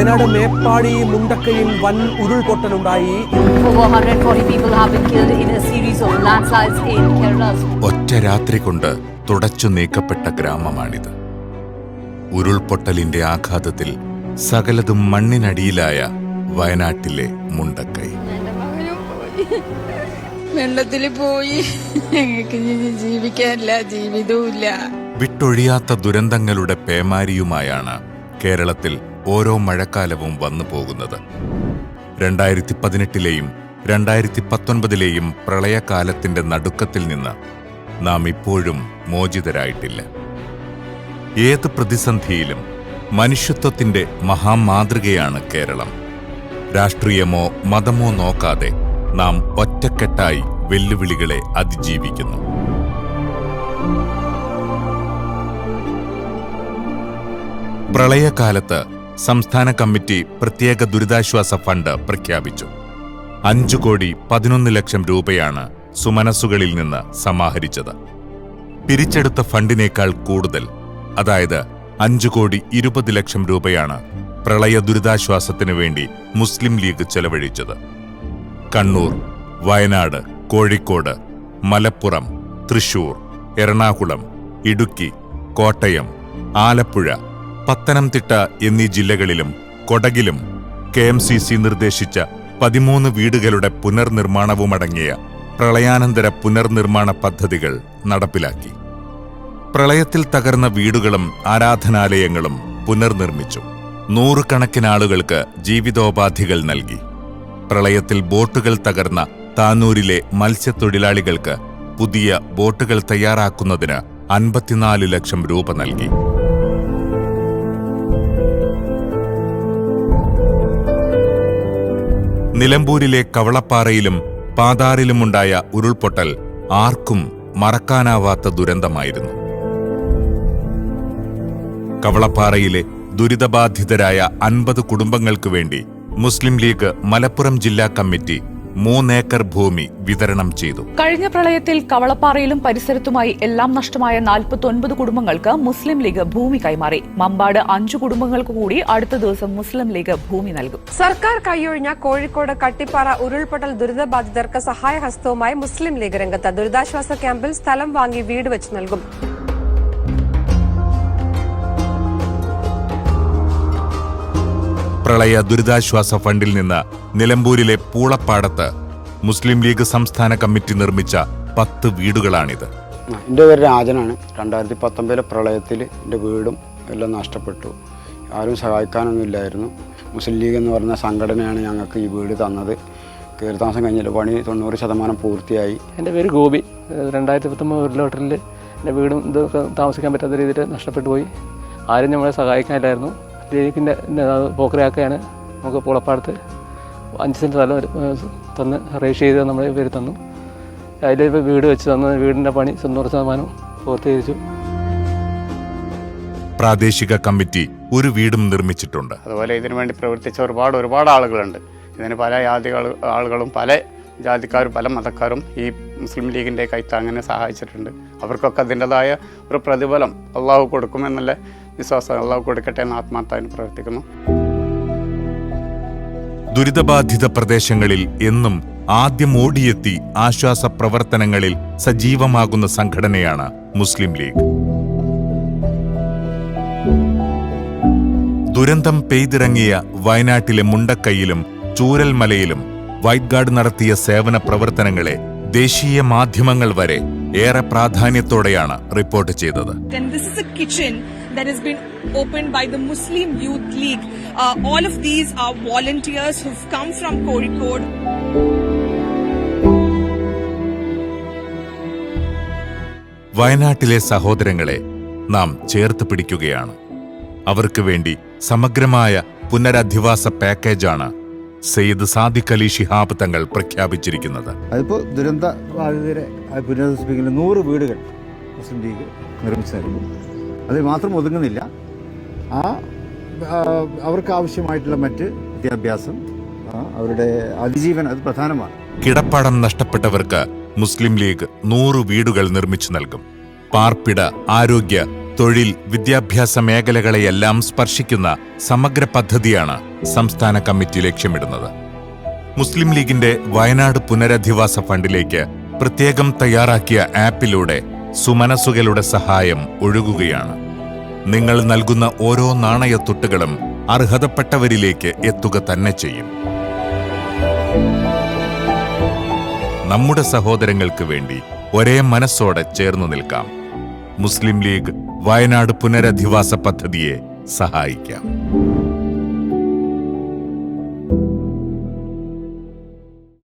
വയനാട് മേപ്പാടി മുണ്ടക്കയിൽ വൻ ഉരുൾപൊട്ടലുണ്ടായി. ഒറ്റ രാത്രി കൊണ്ട് തുടച്ചു നീക്കപ്പെട്ട ഗ്രാമമാണിത്. ഉരുൾപൊട്ടലിന്റെ ആഘാതത്തിൽ സകലതും മണ്ണിനടിയിലായ വയനാട്ടിലെ മുണ്ടക്കൈ. വെള്ളത്തിൽ പോയി, ജീവിക്കാനില്ല, ജീവിതവുമില്ല. വിട്ടൊഴിയാത്ത ദുരന്തങ്ങളുടെ പേമാരിയുമായാണ് കേരളത്തിൽ ഓരോ മഴക്കാലവും വന്നു പോകുന്നത്. 2018-ലെയും 2019-ലെയും പ്രളയകാലത്തിന്റെ നടുക്കത്തിൽ നിന്ന് നാം ഇപ്പോഴും മോചിതരായിട്ടില്ല. ഏത് പ്രതിസന്ധിയിലും മനുഷ്യത്വത്തിന്റെ മഹാമാതൃകയാണ് കേരളം. രാഷ്ട്രീയമോ മതമോ നോക്കാതെ നാം ഒറ്റക്കെട്ടായി വെല്ലുവിളികളെ അതിജീവിക്കുന്നു. പ്രളയകാലത്ത് സംസ്ഥാന കമ്മിറ്റി പ്രത്യേക ദുരിതാശ്വാസ ഫണ്ട് പ്രഖ്യാപിച്ചു. 5,11,00,000 രൂപയാണ് സുമനസ്സുകളിൽ നിന്ന് സമാഹരിച്ചത്. പിരിച്ചെടുത്ത ഫണ്ടിനേക്കാൾ കൂടുതൽ, അതായത് 5,20,00,000 രൂപയാണ് പ്രളയ ദുരിതാശ്വാസത്തിനു വേണ്ടി മുസ്ലിം ലീഗ് ചെലവഴിച്ചത്. കണ്ണൂർ, വയനാട്, കോഴിക്കോട്, മലപ്പുറം, തൃശൂർ, എറണാകുളം, ഇടുക്കി, കോട്ടയം, ആലപ്പുഴ, പത്തനംതിട്ട എന്നീ ജില്ലകളിലും കൊടകിലും KMCC നിർദ്ദേശിച്ച 13 വീടുകളുടെ പുനർനിർമ്മാണവുമടങ്ങിയ പ്രളയാനന്തര പുനർനിർമ്മാണ പദ്ധതികൾ നടപ്പിലാക്കി. പ്രളയത്തിൽ തകർന്ന വീടുകളും ആരാധനാലയങ്ങളും പുനർനിർമ്മിച്ചു. 100 കണക്കിന് ആളുകൾക്ക് ജീവിതോപാധികൾ നൽകി. പ്രളയത്തിൽ ബോട്ടുകൾ തകർന്ന താനൂരിലെ മത്സ്യത്തൊഴിലാളികൾക്ക് പുതിയ ബോട്ടുകൾ തയ്യാറാക്കുന്നതിന് 54 ലക്ഷം രൂപ നൽകി. നിലമ്പൂരിലെ കവളപ്പാറയിലും പാതാറിലുമുണ്ടായ ഉരുൾപൊട്ടൽ ആർക്കും മറക്കാനാവാത്ത ദുരന്തമായിരുന്നു. കവളപ്പാറയിലെ ദുരിതബാധിതരായ 50 കുടുംബങ്ങൾക്ക് വേണ്ടി മുസ്ലിം ലീഗ് മലപ്പുറം ജില്ലാ കമ്മിറ്റി 3 ഏക്കർ ഭൂമി വിതരണം ചെയ്തു. കഴിഞ്ഞ പ്രളയത്തിൽ കവളപ്പാറയിലും പരിസരത്തുമായി എല്ലാം നഷ്ടമായ 49 കുടുംബങ്ങൾക്ക് മുസ്ലിം ലീഗ് ഭൂമി കൈമാറി. മമ്പാട് 5 കുടുംബങ്ങൾക്ക് കൂടി അടുത്ത ദിവസം മുസ്ലിം ലീഗ് ഭൂമി നൽകും. സർക്കാർ കൈയൊഴിഞ്ഞ കോഴിക്കോട് കട്ടിപ്പാറ ഉരുൾപൊട്ടൽ ദുരിതബാധിതർക്ക് സഹായഹസ്തവുമായി മുസ്ലിം ലീഗ് രംഗത്ത്. ദുരിതാശ്വാസ ക്യാമ്പിൽ സ്ഥലം വാങ്ങി വീട് വെച്ച് നൽകും. പ്രളയ ദുരിതാശ്വാസ ഫണ്ടിൽ നിന്ന് നിലമ്പൂരിലെ പൂളപ്പാടത്ത് മുസ്ലിം ലീഗ് സംസ്ഥാന കമ്മിറ്റി നിർമ്മിച്ച 10 വീടുകളാണിത്. എൻ്റെ പേര് രാജനാണ്. 2019 പ്രളയത്തിൽ എൻ്റെ വീടും എല്ലാം നഷ്ടപ്പെട്ടു. ആരും സഹായിക്കാനൊന്നും ഇല്ലായിരുന്നു. മുസ്ലിം ലീഗ് എന്ന് പറയുന്ന സംഘടനയാണ് ഞങ്ങൾക്ക് ഈ വീട് തന്നത്. കയറി താമസം കഴിഞ്ഞില്ല, പണി 90% പൂർത്തിയായി. എൻ്റെ പേര് ഗോപി. 2019 ഉരുൾപൊട്ടലിൽ എൻ്റെ വീടും ഇതൊക്കെ താമസിക്കാൻ പറ്റാത്ത രീതിയിൽ നഷ്ടപ്പെട്ടു പോയി. ആരും നമ്മളെ സഹായിക്കാനില്ലായിരുന്നു. ലീഗിൻ്റെ പോക്കരയാക്കുകയാണ് നമുക്ക് പൂളപ്പാടത്ത് 5 സെൻറ്റ് സ്ഥലം തന്ന് രജിസ്റ്റർ ചെയ്ത് നമ്മൾ പേര് തന്നു. അതിൽ വീട് വെച്ച് തന്ന വീടിൻ്റെ പണി 90% പൂർത്തീകരിച്ചു. പ്രാദേശിക കമ്മിറ്റി ഒരു വീടും നിർമ്മിച്ചിട്ടുണ്ട്. അതുപോലെ ഇതിനു വേണ്ടി പ്രവർത്തിച്ച ഒരുപാട് ആളുകളുണ്ട്. ഇതിന് പല ആളുകളും പല ജാതിക്കാരും പല മതക്കാരും ഈ മുസ്ലിം ലീഗിൻ്റെ കൈത്താങ്ങനെ സഹായിച്ചിട്ടുണ്ട്. അവർക്കൊക്കെ അതിൻ്റെതായ ഒരു പ്രതിഫലം അള്ളാഹു കൊടുക്കുമെന്നുള്ള വിശ്വാസം അള്ളാഹു കൊടുക്കട്ടെ എന്ന് ആത്മാർത്ഥമായി പ്രവർത്തിക്കുന്നു. ദുരിതബാധിത പ്രദേശങ്ങളിൽ എന്നും ആദ്യം ഓടിയെത്തി ആശ്വാസ പ്രവർത്തനങ്ങളിൽ സജീവമാകുന്ന സംഘടനയാണ് മുസ്ലിം ലീഗ്. ദുരന്തം പെയ്തിറങ്ങിയ വയനാട്ടിലെ മുണ്ടക്കൈയിലും ചൂരൽമലയിലും വൈറ്റ് ഗാർഡ് നടത്തിയ സേവന പ്രവർത്തനങ്ങളെ ദേശീയ മാധ്യമങ്ങൾ വരെ ഏറെ പ്രാധാന്യത്തോടെയാണ് റിപ്പോർട്ട് ചെയ്തത്. That has been opened by the Muslim Youth League. All of these are volunteers who've come from Kozhikode. വയനാട്ടിലെ സഹോദരങ്ങളെ നാം ചേർത്ത് പിടിക്കുകയാണ്. അവർക്ക് വേണ്ടി സമഗ്രമായ പുനരധിവാസ പാക്കേജാണ് സയ്യിദ് സാദിഖ് അലി ശിഹാബ് തങ്ങൾ പ്രഖ്യാപിച്ചിരിക്കുന്നത്. അതിപ്പോൾ ദുരന്ത ബാധിതരെ പുനരധിവസിപ്പിക്കുന്ന 100 വീടുകൾ മുസ്ലിം ലീഗ് നിർമ്മിച്ചു നൽകും. അതിൽ മാത്രം ഒതുങ്ങുന്നില്ല. അവർക്ക് ആവശ്യമായിട്ടുള്ള മറ്റ് വിദ്യാഭ്യാസം, അവരുടെ അതിജീവനം, അത് പ്രധാനമാണ്. കിടപ്പാടം നഷ്ടപ്പെട്ടവർക്ക് മുസ്ലിം ലീഗ് 100 വീടുകൾ നിർമ്മിച്ചു നൽകും. പാർപ്പിട, ആരോഗ്യ, തൊഴിൽ, വിദ്യാഭ്യാസ മേഖലകളെയെല്ലാം സ്പർശിക്കുന്ന സമഗ്ര പദ്ധതിയാണ് സംസ്ഥാന കമ്മിറ്റി ലക്ഷ്യമിടുന്നത്. മുസ്ലിം ലീഗിന്റെ വയനാട് പുനരധിവാസ ഫണ്ടിലേക്ക് പ്രത്യേകം തയ്യാറാക്കിയ ആപ്പിലൂടെ സുമനസുകളുടെ സഹായം ഒഴുകുകയാണ്. നിങ്ങൾ നൽകുന്ന ഓരോ നാണയത്തുട്ടുകളും അർഹതപ്പെട്ടവരിലേക്ക് എത്തുക തന്നെ ചെയ്യും. നമ്മുടെ സഹോദരങ്ങൾക്ക് വേണ്ടി ഒരേ മനസ്സോടെ ചേർന്നു നിൽക്കാം. മുസ്ലിം ലീഗ് വയനാട് പുനരധിവാസ പദ്ധതിയെ സഹായിക്കാം.